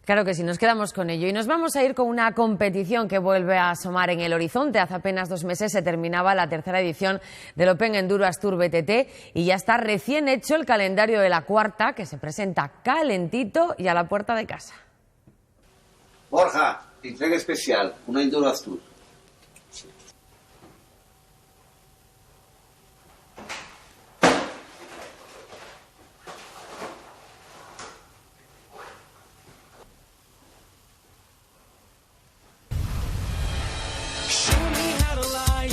Claro que sí, nos quedamos con ello y nos vamos a ir con una competición que vuelve a asomar en el horizonte. Hace apenas 2 meses se terminaba la tercera edición del Open Enduro Astur BTT y ya está recién hecho el calendario de la cuarta, que se presenta calentito y a la puerta de casa. Borja, entrega especial, una Enduro Astur.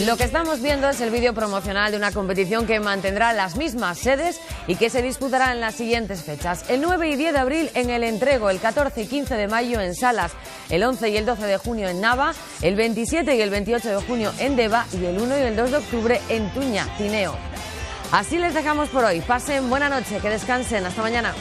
Lo que estamos viendo es el vídeo promocional de una competición que mantendrá las mismas sedes y que se disputará en las siguientes fechas. El 9 y 10 de abril en El Entrego, el 14 y 15 de mayo en Salas, el 11 y el 12 de junio en Nava, el 27 y el 28 de junio en Deva y el 1 y el 2 de octubre en Tuña, Tineo. Así les dejamos por hoy. Pasen buena noche, que descansen. Hasta mañana.